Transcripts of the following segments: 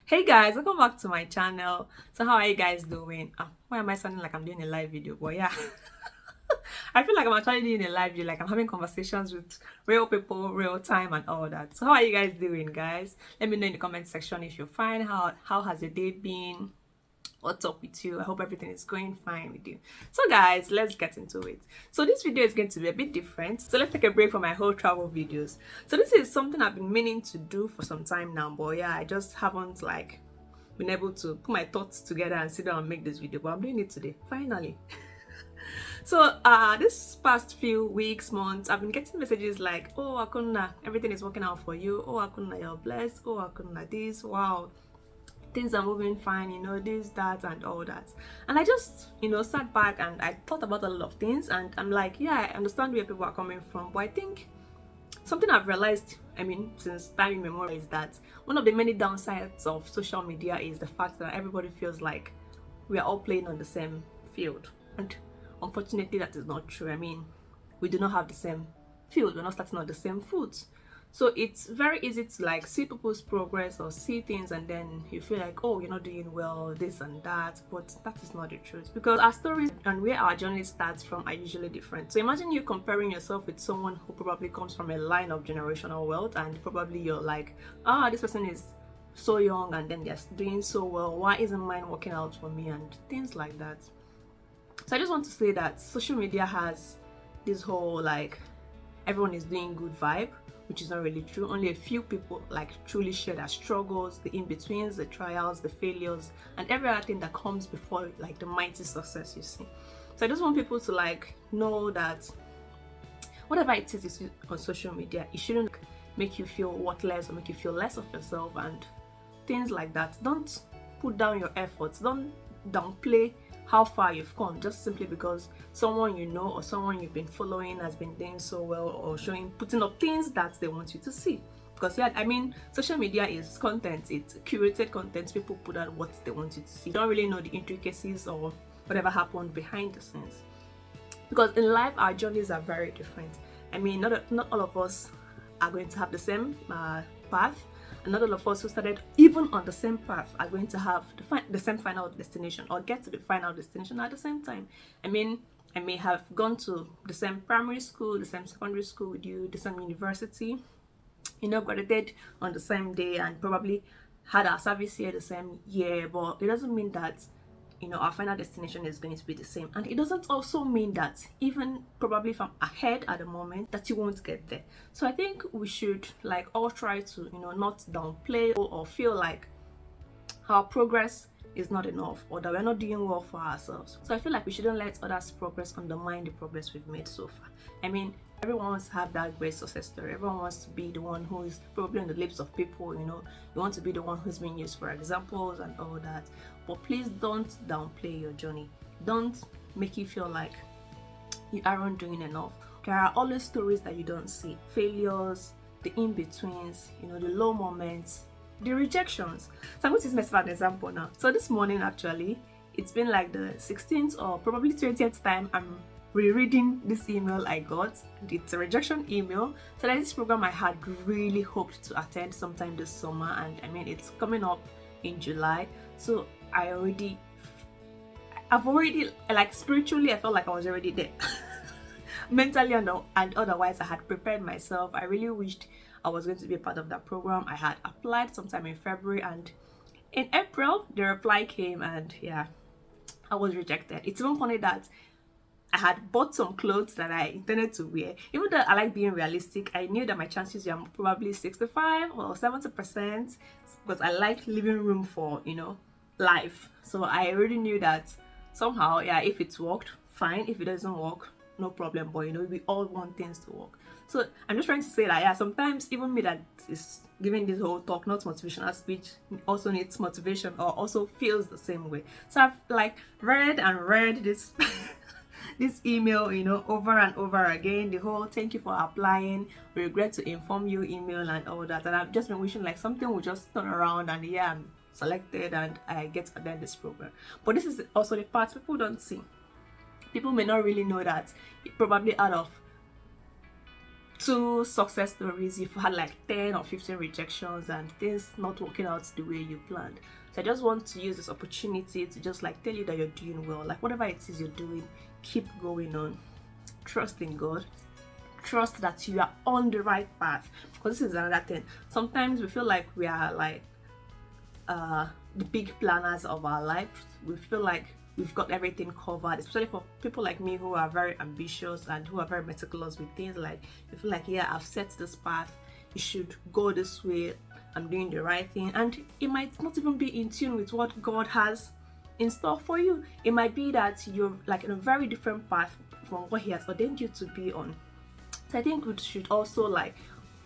Hey guys, welcome back to my channel. So how are you guys doing? Why am I sounding like I'm doing a live video? But yeah, I feel like I'm actually doing a live video, like I'm having conversations with real people, real time and all that. So how are you guys doing, guys? Let me know in the comment section if you're fine. How has your day been? What's up with you? I hope everything is going fine with you. So guys, let's get into it. So this video is going to be a bit different, so let's take a break from my whole travel videos. So this is something I've been meaning to do for some time now, but yeah, I just haven't been able to put my thoughts together and sit down and make this video, but I'm doing it today finally. So this past few weeks, months, I've been getting messages like, oh Akuna, everything is working out for you. Oh Akuna, you're blessed. Oh Akuna, this, wow, things are moving fine, this, that and all that. And I just sat back and I thought about a lot of things, and I'm like, yeah, I understand where people are coming from, but I think something I've realized, since time immemorial, is that one of the many downsides of social media is the fact that everybody feels like we are all playing on the same field. And unfortunately, that is not true. We do not have the same field. We're not starting on the same foot. So it's very easy to see people's progress or see things and then you feel like, oh, you're not doing well, this and that. But that is not the truth, because our stories and where our journey starts from are usually different. So imagine you comparing yourself with someone who probably comes from a line of generational wealth, and probably you're like, this person is so young and then they're doing so well. Why isn't mine working out for me? And things like that. So I just want to say that social media has this whole everyone is doing good vibe, which is not really true. Only a few people truly share their struggles, the in-betweens, the trials, the failures, and every other thing that comes before the mighty success you see. So I just want people to know that whatever it is on social media, it shouldn't make you feel worthless or make you feel less of yourself and things like that. Don't put down your efforts. Don't downplay how far you've come just simply because someone you know or someone you've been following has been doing so well or putting up things that they want you to see. Because social media is content, it's curated content. People put out what they want you to see. You don't really know the intricacies or whatever happened behind the scenes, because in life our journeys are very different. Not all of us are going to have the same path, and not all of us who started even on the same path are going to have the same final destination or get to the final destination at the same time. I may have gone to the same primary school, the same secondary school with you, the same university, graduated on the same day and probably had our service year the same year, but it doesn't mean that our final destination is going to be the same. And it doesn't also mean that even probably if I'm ahead at the moment that you won't get there. So I think we should all try to not downplay or feel like our progress is not enough or that we're not doing well for ourselves. So I feel like we shouldn't let others' progress undermine the progress we've made so far. Everyone wants to have that great success story. Everyone wants to be the one who is probably on the lips of people, you want to be the one who's being used for examples and all that. But please don't downplay your journey. Don't make you feel like you aren't doing enough. There are always stories that you don't see. Failures, the in-betweens, the low moments, the rejections. So I'm going to use myself as an example now. So this morning actually, it's been the 16th or probably 20th time I'm rereading this email I got. It's a rejection email. So there's this program I had really hoped to attend sometime this summer, and it's coming up in July. So I've already spiritually I felt like I was already there. Mentally and otherwise I had prepared myself. I really wished I was going to be a part of that program. I had applied sometime in February, and in April the reply came, and yeah, I was rejected. It's even funny that I had bought some clothes that I intended to wear. Even though I like being realistic, I knew that my chances were probably 65 or 70% because I like leaving room for, life. So I already knew that somehow, yeah, if it's worked, fine. If it doesn't work, no problem. But, we all want things to work. So I'm just trying to say that, yeah, sometimes even me that is giving this whole talk, not motivational speech, also needs motivation or also feels the same way. So I've read and read this this email over and over again, the whole thank you for applying, we regret to inform you email and all that. And I've just been wishing something would just turn around and yeah, I'm selected and I get to attend this program. But this is also the part people don't see. People may not really know that probably out of 2 success stories, you've had like 10 or 15 rejections and things not working out the way you planned. So I just want to use this opportunity to just like tell you that you're doing well. Like whatever it is you're doing, keep going on. Trust in God. Trust that you are on the right path. Because this is another thing. Sometimes we feel like we are like the big planners of our lives. We feel like we've got everything covered, especially for people like me who are very ambitious and who are very meticulous with things. Like you feel like, yeah, I've set this path, you should go this way, I'm doing the right thing, and it might not even be in tune with what God has in store for you. It might be that you're like in a very different path from what He has ordained you to be on. So I think we should also like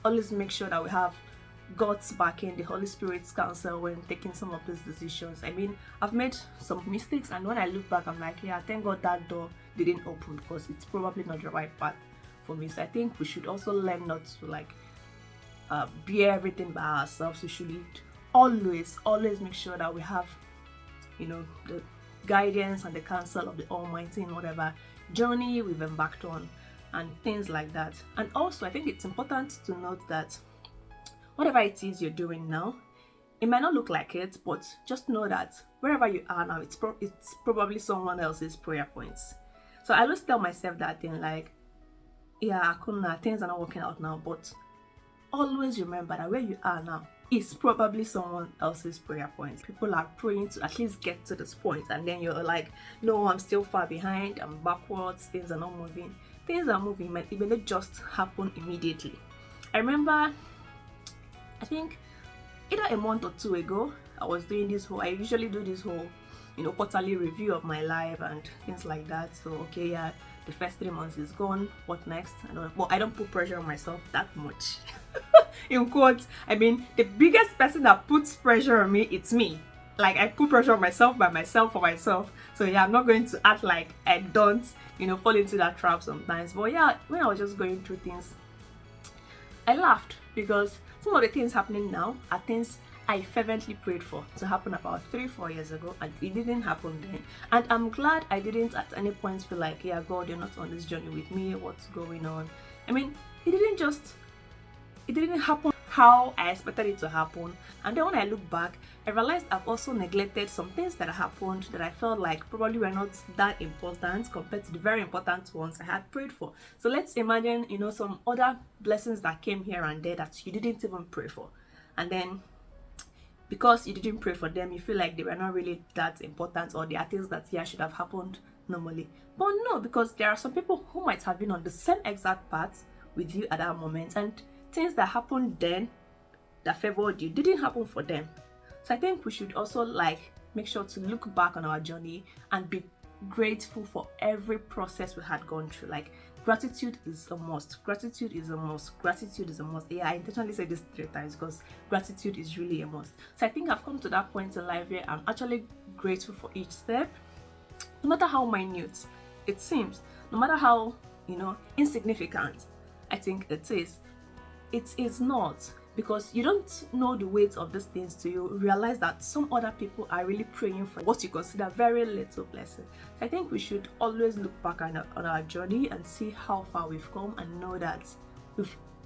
always make sure that we have God's backing, the Holy Spirit's counsel when taking some of these decisions. I mean, I've made some mistakes, and when I look back, I'm like, yeah, thank God that door didn't open, because it's probably not the right path for me. So I think we should also learn not to like bear everything by ourselves. We should always make sure that we have, you know, the guidance and the counsel of the Almighty in whatever journey we've embarked on and things like that. And also, I think it's important to note that whatever it is you're doing now, it might not look like it, but just know that wherever you are now, it's probably someone else's prayer points. So I always tell myself that thing, like, yeah, Akuna, things are not working out now, but always remember that where you are now is probably someone else's prayer points. People are praying to at least get to this point, and then you're like, no, I'm still far behind, I'm backwards, things are not moving. Things are moving, but it may not just happen immediately. I remember, I think either a month or 2 ago, I was doing this whole, I usually do this whole, you know, quarterly review of my life and things like that. So, okay, yeah, the first 3 months is gone, what next? I don't put pressure on myself that much. In quotes, I mean, the biggest person that puts pressure on me, it's me. Like, I put pressure on myself by myself for myself. So yeah, I'm not going to act like I don't, you know, fall into that trap sometimes. But yeah, when I was just going through things, I laughed, because some of the things happening now are things I fervently prayed for to happen about 3-4 years ago, and it didn't happen then. And I'm glad I didn't at any point feel like, yeah, God, you're not on this journey with me, what's going on? I mean, it didn't happen how I expected it to happen. And then when I look back, I realized I've also neglected some things that happened that I felt like probably were not that important compared to the very important ones I had prayed for. So let's imagine, you know, some other blessings that came here and there that you didn't even pray for. And then because you didn't pray for them, you feel like they were not really that important, or they are things that, yeah, should have happened normally. But no, because there are some people who might have been on the same exact path with you at that moment, and things that happened then that favored you didn't happen for them. So I think we should also like make sure to look back on our journey and be grateful for every process we had gone through. Like, gratitude is a must. Gratitude is a must. Gratitude is a must. Yeah, I intentionally say this 3 times because gratitude is really a must. So I think I've come to that point in life where I'm actually grateful for each step, no matter how minute it seems, no matter how, you know, insignificant I think it is. It is not, because you don't know the weight of these things till you realize that some other people are really praying for what you consider very little blessing. So I think we should always look back on our journey and see how far we've come, and know that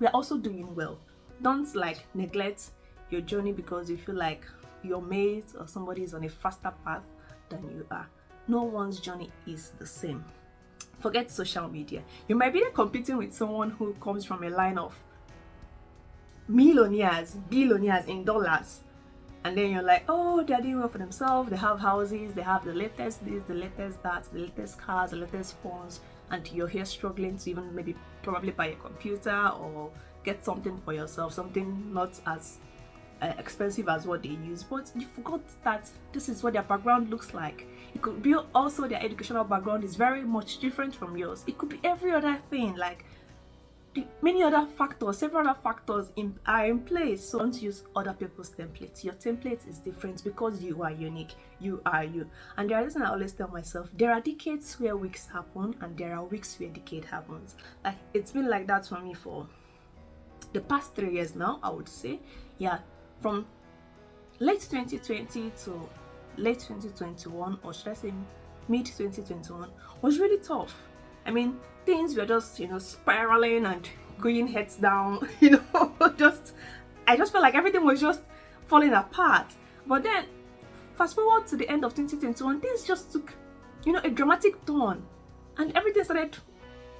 we're also doing well. Don't like neglect your journey because you feel like your mate or somebody is on a faster path than you are. No one's journey is the same. Forget social media. You might be competing with someone who comes from a line of millionaires, billionaires in dollars, and then you're like, oh, they're doing well for themselves, they have houses, they have the latest this, the latest that, the latest cars, the latest phones, and you're here struggling to even maybe probably buy a computer or get something for yourself, something not as expensive as what they use. But you forgot that this is what their background looks like. It could be also their educational background is very much different from yours. It could be every other thing, like many other factors, several other factors are in place. So don't use other people's templates. Your template is different because you are unique. You are you. And there is something I always tell myself, there are decades where weeks happen, and there are weeks where decade happens. Like, it's been like that for me for the past 3 years now, I would say. Yeah, from late 2020 to late 2021, or should I say mid 2021, was really tough. I mean, things were just, you know, spiraling and going heads down, just I just felt like everything was just falling apart. But then fast forward to the end of 2021, things just took a dramatic turn, and everything started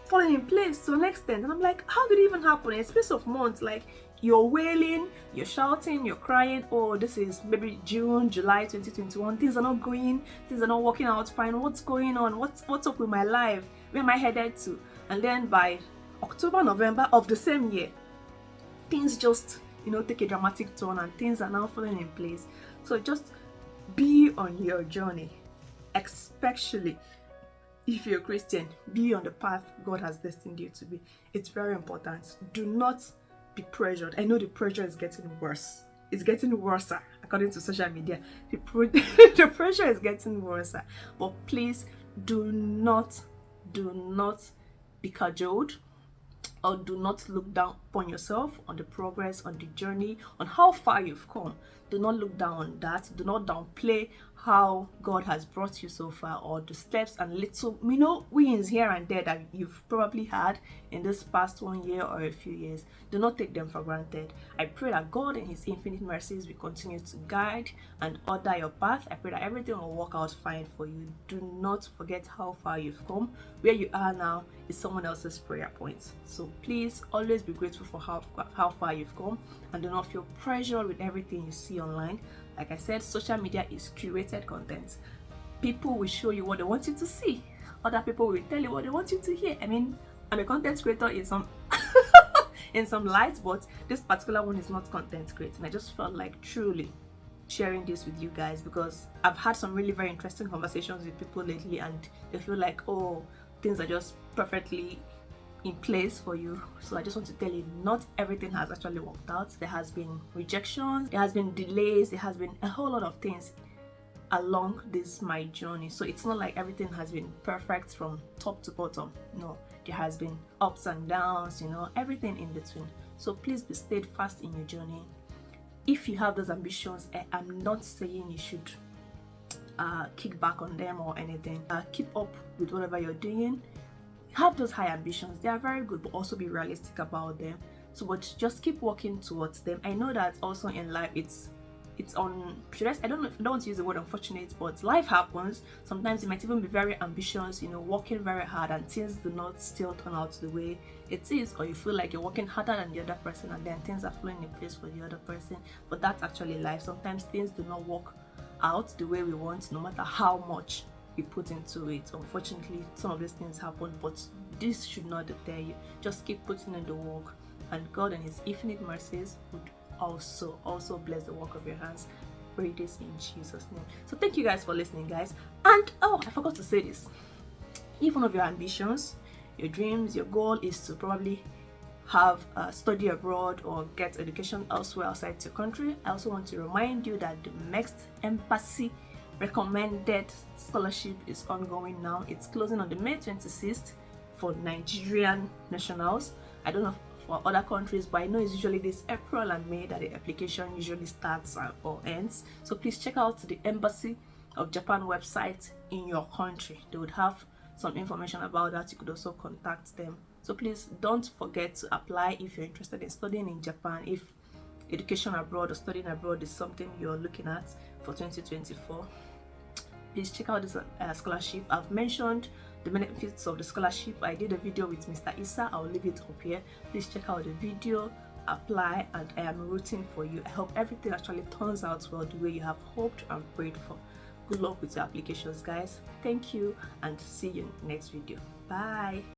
falling in place to an extent. And I'm like, how did it even happen in a space of months? Like, you're wailing, you're shouting, you're crying. Oh, this is maybe June, July 2021. Things are not working out fine. What's going on? What's up with my life? Where am I headed to? And then by October, November of the same year, things just take a dramatic turn, and things are now falling in place. So just be on your journey, especially if you're a Christian. Be on the path God has destined you to be. It's very important. Do not be pressured. I know the pressure is getting worse. It's getting worse according to social media. The pressure is getting worse. But please do not be cajoled, or do not look down upon yourself, on the progress, on the journey, on how far you've come. Do not look down on that. Do not downplay how God has brought you so far, or the steps and little wins here and there that you've probably had in this past 1 year or a few years. Do not take them for granted. I pray that God in his infinite mercies will continue to guide and order your path. I pray that everything will work out fine for you. Do not forget how far you've come. Where you are now is someone else's prayer point. So please always be grateful for how far you've come, and do not feel pressured with everything you see online. Like I said, social media is curated content. People will show you what they want you to see. Other people will tell you what they want you to hear. I mean, I'm a content creator in some in some lights, but this particular one is not content creating. I just felt like truly sharing this with you guys, because I've had some really very interesting conversations with people lately, and they feel like, oh, things are just perfectly in place for you. So I just want to tell you, not everything has actually worked out. There has been rejections, there has been delays, there has been a whole lot of things along this my journey. So it's not like everything has been perfect from top to bottom. No, there has been ups and downs, everything in between. So please be steadfast in your journey. If you have those ambitions, I'm not saying you should kick back on them or anything. Keep up with whatever you're doing. Have those high ambitions. They are very good, but also be realistic about them. So but just keep working towards them. I know that also in life it's on, I don't want to use the word unfortunate, but life happens. Sometimes you might even be very ambitious, working very hard, and things do not still turn out the way it is, or you feel like you're working harder than the other person, and then things are falling in place for the other person. But that's actually life. Sometimes things do not work out the way we want, no matter how much we put into it. Unfortunately, some of these things happen, but this should not deter you. Just keep putting in the work, and God in his infinite mercies would also bless the work of your hands. Pray this in Jesus' name. So thank you guys for listening, guys. And oh, I forgot to say this. If one of your ambitions, your dreams, your goal is to probably have study abroad or get education elsewhere outside your country, I also want to remind you that the MEXT Embassy recommended scholarship is ongoing now. It's closing on the May 26th for Nigerian nationals. I don't know for other countries, but I know it's usually this April and May that the application usually starts or ends. So please check out the Embassy of Japan website in your country. They would have some information about that. You could also contact them. So please don't forget to apply if you're interested in studying in Japan. If education abroad or studying abroad is something you're looking at for 2024, please check out this scholarship. I've mentioned the benefits of the scholarship. I did a video with Mr. Issa. I'll leave it up here. Please check out the video, apply, and I am rooting for you. I hope everything actually turns out well the way you have hoped and prayed for. Good luck with your applications, guys. Thank you, and see you in the next video. Bye.